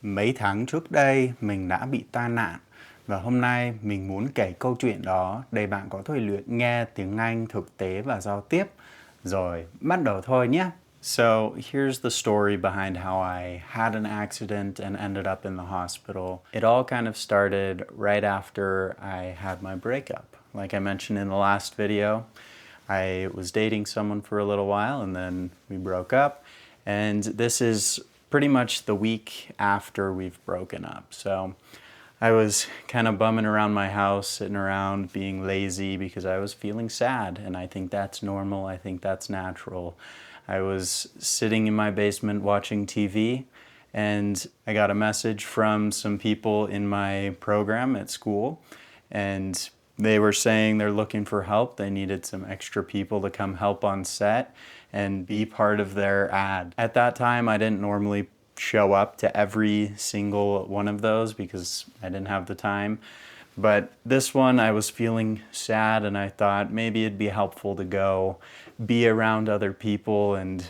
Mấy tháng trước đây, mình đã bị tai nạn và hôm nay mình muốn kể câu chuyện đó để bạn có thể luyện nghe tiếng Anh thực tế và giao tiếp. Rồi, bắt đầu thôi nhé. So, here's the story behind how I had an accident and ended up in the hospital. It all kind of started right after I had my breakup. Like I mentioned in the last video, I was dating someone for a little while and then we broke up. And this is pretty much the week after we've broken up. So I was kind of bumming around my house, sitting around being lazy because I was feeling sad, and I think that's normal. I think that's natural. I was sitting in my basement watching TV, and I got a message from some people in my program at school, and they were saying they're looking for help. They needed some extra people to come help on set and be part of their ad. At that time, I didn't normally show up to every single one of those because I didn't have the time. But this one, I was feeling sad and I thought maybe it'd be helpful to go be around other people and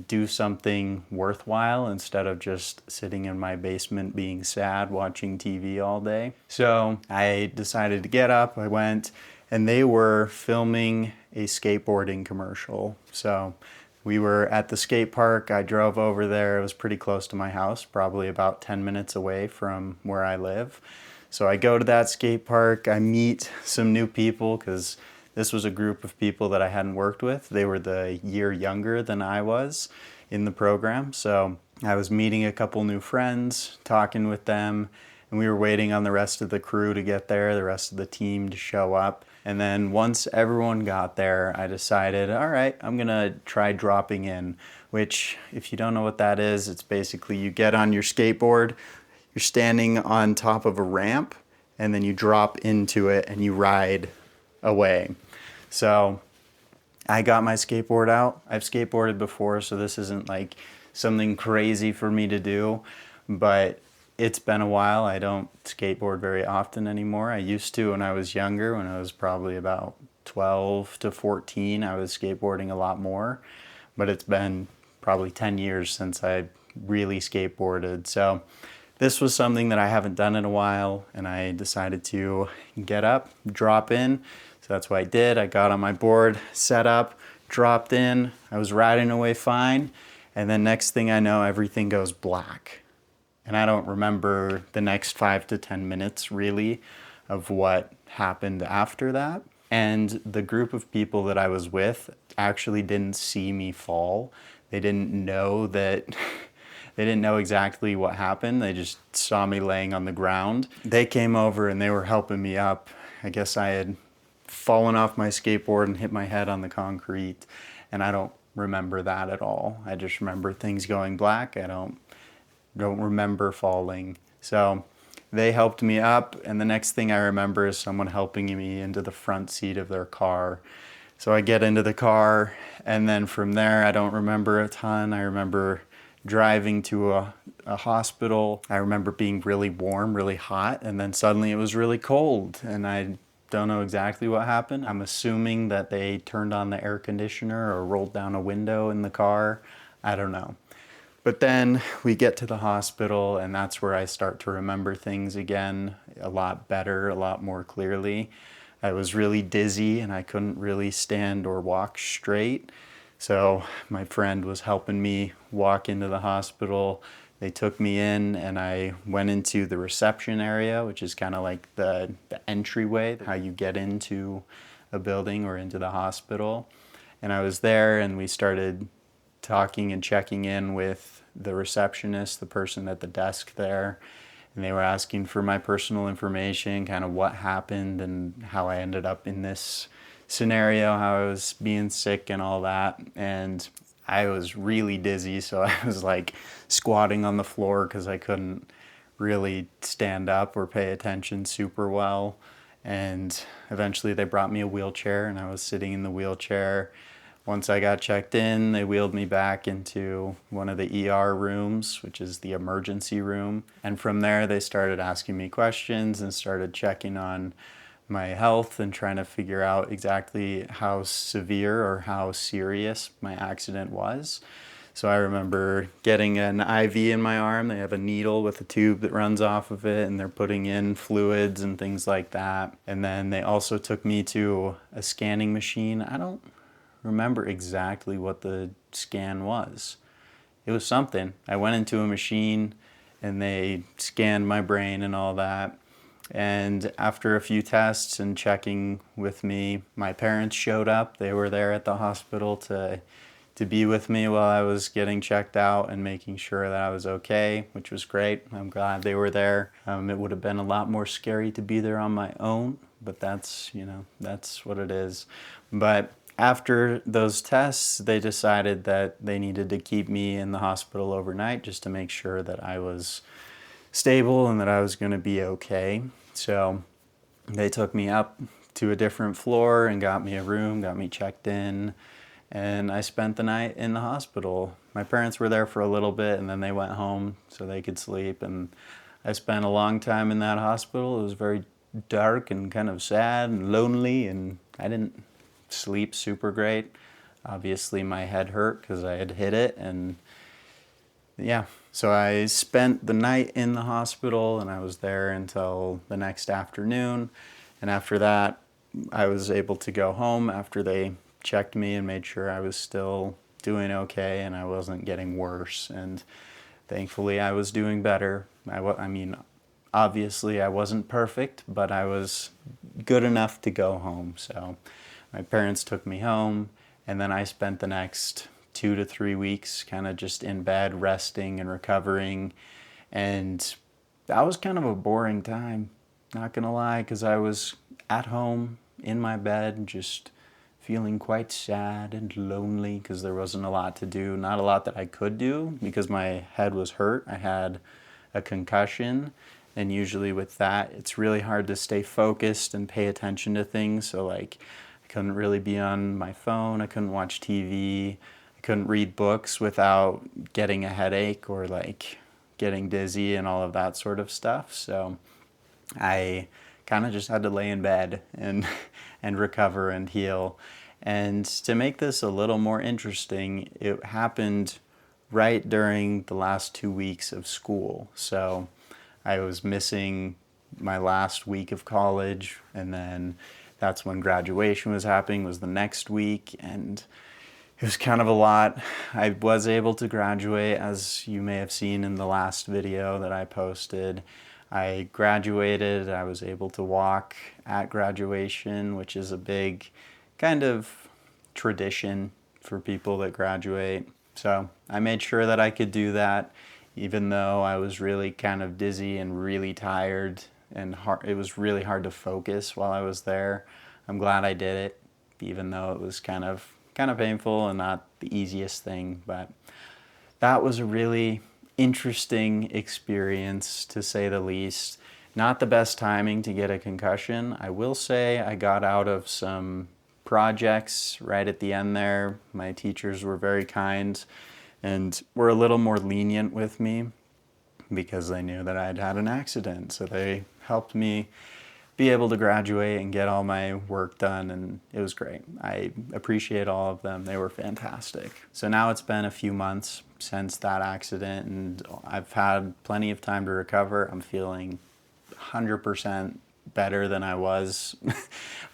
do something worthwhile instead of just sitting in my basement being sad watching TV all day. So I decided to get up, I went, and they were filming a skateboarding commercial. So we were at the skate park. I drove over there. It was pretty close to my house, probably about 10 minutes away from where I live. So I go to that skate park. I meet some new people because this was a group of people that I hadn't worked with. They were the year younger than I was in the program. So I was meeting a couple new friends, talking with them, and we were waiting on the rest of the crew to get there, the rest of the team to show up. And then once everyone got there, I decided, all right, I'm gonna try dropping in, which if you don't know what that is, it's basically you get on your skateboard, you're standing on top of a ramp, and then you drop into it and you ride away. So I got my skateboard out. I've skateboarded before, so this isn't like something crazy for me to do, but it's been a while. I don't skateboard very often anymore. I used to when I was younger, when I was probably about 12 to 14, I was skateboarding a lot more, but it's been probably 10 years since I really skateboarded. So this was something that I haven't done in a while, and I decided to get up, drop in. So that's what I did. I got on my board, set up, dropped in. I was riding away fine, and then next thing I know, everything goes black. And I don't remember the next 5 to 10 minutes really of what happened after that. And the group of people that I was with actually didn't see me fall. They didn't know that, they didn't know exactly what happened. They just saw me laying on the ground. They came over and they were helping me up. I guess I had fallen off my skateboard and hit my head on the concrete. And I don't remember that at all. I just remember things going black. I don't remember falling. So they helped me up, and the next thing I remember is someone helping me into the front seat of their car. So I get into the car, and then from there I don't remember a ton. I remember driving to a hospital. I remember being really warm, really hot, and then suddenly it was really cold, and I don't know exactly what happened. I'm assuming that they turned on the air conditioner or rolled down a window in the car. I don't know. But then we get to the hospital, and that's where I start to remember things again a lot better, a lot more clearly. I was really dizzy and I couldn't really stand or walk straight. So my friend was helping me walk into the hospital. They took me in and I went into the reception area, which is kind of like the entryway, how you get into a building or into the hospital. And I was there and we started talking and checking in with the receptionist, the person at the desk there, and they were asking for my personal information, kind of what happened and how I ended up in this scenario, how I was being sick and all that. And I was really dizzy, so I was like squatting on the floor because I couldn't really stand up or pay attention super well. And eventually they brought me a wheelchair and I was sitting in the wheelchair. Once I got checked in, they wheeled me back into one of the ER rooms, which is the emergency room. And from there, they started asking me questions and started checking on my health and trying to figure out exactly how severe or how serious my accident was. So I remember getting an IV in my arm. They have a needle with a tube that runs off of it, and they're putting in fluids and things like that. And then they also took me to a scanning machine. I don't remember exactly what the scan was. It was something. I went into a machine and they scanned my brain and all that. And after a few tests and checking with me, my parents showed up. They were there at the hospital to be with me while I was getting checked out and making sure that I was okay, which was great. I'm glad they were there. It would have been a lot more scary to be there on my own, but that's, that's what it is. But after those tests, they decided that they needed to keep me in the hospital overnight just to make sure that I was stable and that I was going to be okay. So they took me up to a different floor and got me a room, got me checked in, and I spent the night in the hospital. My parents were there for a little bit and then they went home so they could sleep, and I spent a long time in that hospital. It was very dark and kind of sad and lonely, and I didn't sleep super great. Obviously my head hurt because I had hit it, and yeah, so I spent the night in the hospital and I was there until the next afternoon. And after that, I was able to go home after they checked me and made sure I was still doing okay and I wasn't getting worse. And thankfully I was doing better. I mean, obviously I wasn't perfect, but I was good enough to go home. So my parents took me home, and then I spent the next 2 to 3 weeks kind of just in bed, resting and recovering. And that was kind of a boring time, not gonna lie, because I was at home in my bed just feeling quite sad and lonely because there wasn't a lot to do, not a lot that I could do because my head was hurt. I had a concussion, and usually with that, it's really hard to stay focused and pay attention to things. So like, I couldn't really be on my phone, I couldn't watch TV, I couldn't read books without getting a headache or like getting dizzy and all of that sort of stuff. So I kind of just had to lay in bed and and recover and heal. And to make this a little more interesting, it happened right during the last 2 weeks of school. So I was missing my last week of college, and then that's when graduation was happening, was the next week, and it was kind of a lot. I was able to graduate, as you may have seen in the last video that I posted. I graduated, I was able to walk at graduation, which is a big kind of tradition for people that graduate. So I made sure that I could do that, even though I was really kind of dizzy and really tired, and it was really hard to focus while I was there. I'm glad I did it, even though it was kind of painful and not the easiest thing. But that was a really interesting experience, to say the least. Not the best timing to get a concussion. I will say I got out of some projects right at the end there. My teachers were very kind and were a little more lenient with me because they knew that I'd had an accident. So they helped me be able to graduate and get all my work done, and it was great. I appreciate all of them. They were fantastic. So now it's been a few months since that accident, and I've had plenty of time to recover. I'm feeling 100% better than I was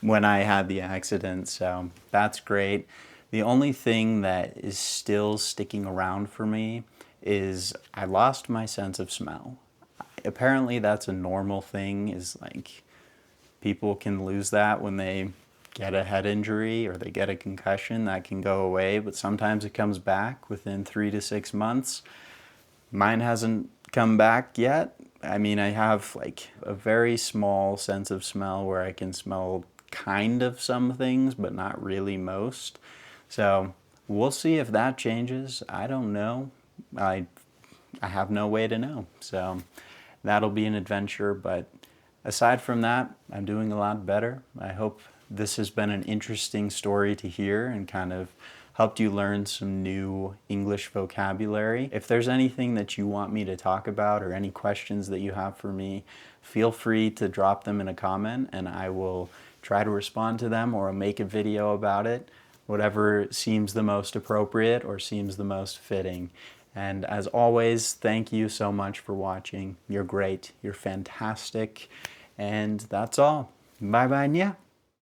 when I had the accident, so that's great. The only thing that is still sticking around for me is I lost my sense of smell. Apparently that's a normal thing, is like people can lose that when they get a head injury or they get a concussion. That can go away, but sometimes it comes back within 3 to 6 months. Mine hasn't come back yet. I mean, I have like a very small sense of smell where I can smell kind of some things, but not really most. So we'll see if that changes. I don't know. I have no way to know. So that'll be an adventure, but aside from that, I'm doing a lot better. I hope this has been an interesting story to hear and kind of helped you learn some new English vocabulary. If there's anything that you want me to talk about or any questions that you have for me, feel free to drop them in a comment and I will try to respond to them or make a video about it. whatever seems the most appropriate or seems the most fitting. And as always, thank you so much for watching. You're great. You're fantastic. And that's all. Bye bye nhé.